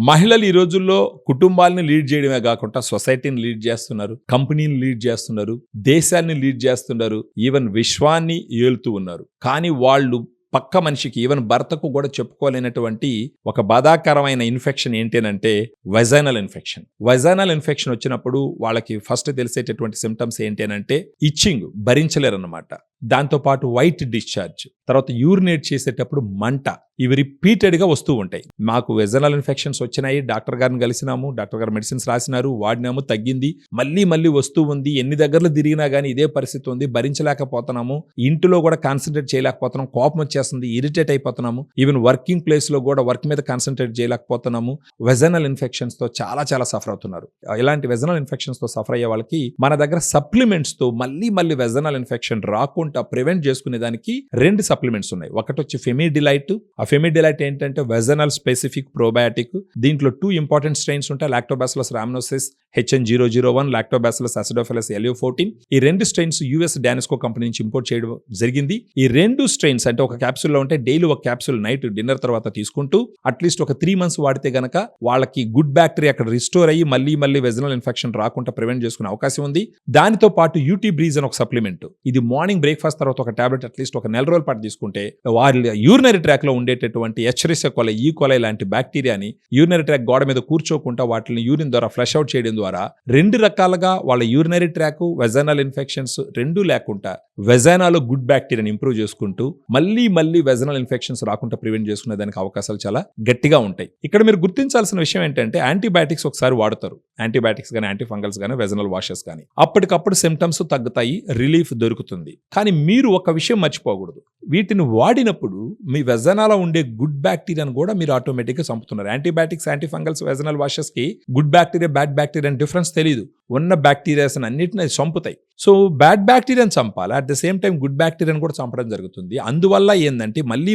మహిళలు ఈ రోజుల్లో కుటుంబాలని లీడ్ చేయడమే కాకుండా సొసైటీని లీడ్ చేస్తున్నారు, కంపెనీని లీడ్ చేస్తున్నారు, దేశాన్ని లీడ్ చేస్తున్నారు, ఈవెన్ విశ్వాన్ని ఏలుతూ ఉన్నారు. కానీ వాళ్ళు పక్క మనిషికి ఈవెన్ భర్తకు కూడా చెప్పుకోలేనటువంటి ఒక బాధాకరమైన ఇన్ఫెక్షన్ ఏంటంటే వెజైనల్ ఇన్ఫెక్షన్. వెజైనల్ ఇన్ఫెక్షన్ వచ్చినప్పుడు వాళ్ళకి ఫస్ట్ తెలిసేటటువంటి సిమ్టమ్స్ ఏంటంటే ఇచ్చింగ్, భరించలేరన్నమాట. దాంతోపాటు వైట్ డిశ్చార్జ్, తర్వాత యూరినేట్ చేసేటప్పుడు మంట, ఇవి రిపీటెడ్గా వస్తూ ఉంటాయి. మాకు వెజనల్ ఇన్ఫెక్షన్స్ వచ్చినాయి, డాక్టర్ గారిని కలిసినాము, డాక్టర్ గారు మెడిసిన్స్ రాసినారు, వాడినాము, తగ్గింది, మళ్ళీ వస్తూ ఉంది, ఎన్ని దగ్గరలు తిరిగినా కానీ ఇదే పరిస్థితి ఉంది, భరించలేకపోతున్నాము, ఇంటిలో కూడా కాన్సన్ట్రేట్ చేయలేకపోతున్నాం, కోపం వచ్చేస్తుంది, ఇరిటేట్ అయిపోతున్నాము, ఈవెన్ వర్కింగ్ ప్లేస్లో కూడా వర్క్ మీద కాన్సన్ట్రేట్ చేయలేకపోతున్నాము. వెజనల్ ఇన్ఫెక్షన్స్తో చాలా సఫర్ అవుతున్నారు. ఇలాంటి వెజనల్ ఇన్ఫెక్షన్స్తో సఫర్ అయ్యే వాళ్ళకి మన దగ్గర సప్లిమెంట్స్తో మళ్ళీ వెజనల్ ఇన్ఫెక్షన్ రాకుండా ప్రివెంట్ చేసుకునే దానికి 2 సప్లిమెంట్స్ ఉన్నాయి. ఒకటి వచ్చి ఫెమిడిలైట్. ఆ ఫెమిడిలైట్ ఏంటంటే వెజనల్ స్పెసిఫిక్ ప్రోబయాటిక్. దీంట్లో 2 ఇంపార్టెంట్ స్ట్రెయిన్స్ ఉంటాయి, Lactobacillus rhamnosus HN001, Lactobacillus acidophilus LU14. ఈ 2 స్ట్రెయిన్స్ US డానిస్కో కంపెనీ నుంచి ఇంపోర్ట్ చేయడం జరిగింది. ఈ 2 స్ట్రెయిన్స్ అంటే ఒక క్యాప్సూల్లో ఉంటే డైలీ ఒక క్యాప్సూల్ నైట్ డిన్నర్ తర్వాత తీసుకుంటూ అట్లీస్ట్ ఒక 3 months వాడితే గనక వాళ్ళకి గుడ్ బ్యాక్టీరియా అక్కడ రిస్టోర్ అయ్యి మళ్ళీ వెజనల్ ఇన్ఫెక్షన్ రాకుండా ప్రివెంట్ చేసుకునే అవకాశం ఉంది. దానితో పాటు యూటీ బ్రీజ్ అని ఒక సప్లిమెంట్. ఇది మార్నింగ్ బ్రేక్ఫాస్ట్ తర్వాత ఒక టాబ్లెట్ అట్లీస్ట్ ఒక 4 రోజుల పాటు తీసుకుంటే వాళ్ళ యూరినరీ ట్రాక్ లో ఉండేటటువంటి ఎచ్చెరిసియా కొలై, ఈ కొలై లాంటి బ్యాక్టీరియాని యూరినరీ ట్రాక్ గోడ మీద కూర్చోకుండా వాటిని యూరిన్ ద్వారా ఫ్లష్ అవుట్ చేయడం ద్వారా 2 రకాలుగా వాళ్ళ యూరినరీ ట్రాక్, వెజైనల్ ఇన్ఫెక్షన్స్ 2 లేకుండా వెజైనాలో గుడ్ బ్యాక్టీరియాని ఇంప్రూవ్ చేసుకుంటూ మళ్ళీ వెజైనల్ ఇన్ఫెక్షన్స్ రాకుండా ప్రివెంట్ చేసుకునే దానికి అవకాశాలు చాలా గట్టిగా ఉంటాయి. ఇక్కడ మీరు గుర్తించాల్సిన విషయం ఏంటంటే యాంటీబయాటిక్స్ ఒకసారి వాడతారు, యాంటీబయాటిక్స్ కానీ యాంటీఫంగల్స్ కానీ వెజైనల్ వాషెస్ కానీ, అప్పటికప్పుడు సిమ్టమ్స్ తగ్గుతాయి, రిలీఫ్ దొరుకుతుంది. కానీ మీరు ఒక విషయం మర్చిపోకూడదు, వీటిని వాడినప్పుడు మీ వెజనాలో ఉండే గుడ్ బ్యాక్టీరియాను కూడా మీరు ఆటోమేటిక్గా చంపుతున్నారు. యాంటీబయాటిక్స్, యాంటీఫంగల్స్, వెజనల్ వాషెస్ కి good bacteria, bad bacteria difference తెలియదు. ఉన్న బ్యాక్టీరియాస్ అన్నిటిని చంపుతాయి. సో బ్యాడ్ బ్యాక్టీరియాని చంపాలి, at the same time good బ్యాక్టీరియాని కూడా చంపడం జరుగుతుంది. అందువల్ల ఏంటంటే మళ్ళీ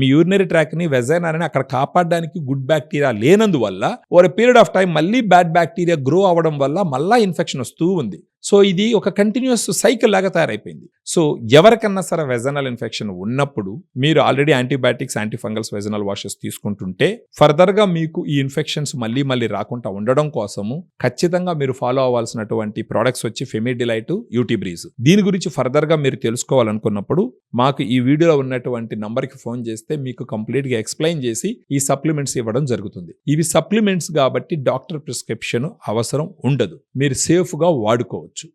మీ యూరినరీ ట్రాక్ ని, వెజైనాని అక్కడ కాపాడడానికి గుడ్ బ్యాక్టీరియా లేనందువల్ల over a period of time మళ్ళీ బ్యాడ్ బ్యాక్టీరియా గ్రో అవ్వడం వల్ల మళ్ళా ఇన్ఫెక్షన్ వస్తూ ఉంది. సో ఇది ఒక కంటిన్యూస్ సైకిల్ లాగా తయారైపోయింది. సో ఎవరికన్నా సరే వెజనల్ ఇన్ఫెక్షన్ ఉన్నప్పుడు మీరు already antibiotics, antifungals, vaginal washes తీసుకుంటుంటే ఫర్దర్గా మీకు ఈ ఇన్ఫెక్షన్స్ మళ్ళీ రాకుండా ఉండడం కోసము ఖచ్చితంగా మీరు ఫాలో అవ్వాల్సినటువంటి ప్రోడక్ట్స్ వచ్చి ఫెమిడిలైట్, యూటీ బ్రీజ్. దీని గురించి ఫర్దర్గా మీరు తెలుసుకోవాలనుకున్నప్పుడు మాకు ఈ వీడియోలో ఉన్నటువంటి నంబర్కి ఫోన్ చేస్తే మీకు కంప్లీట్గా ఎక్స్ప్లెయిన్ చేసి ఈ సప్లిమెంట్స్ ఇవ్వడం జరుగుతుంది. ఇవి సప్లిమెంట్స్ కాబట్టి డాక్టర్ ప్రిస్క్రిప్షన్ అవసరం ఉండదు, మీరు సేఫ్గా వాడుకోవచ్చు.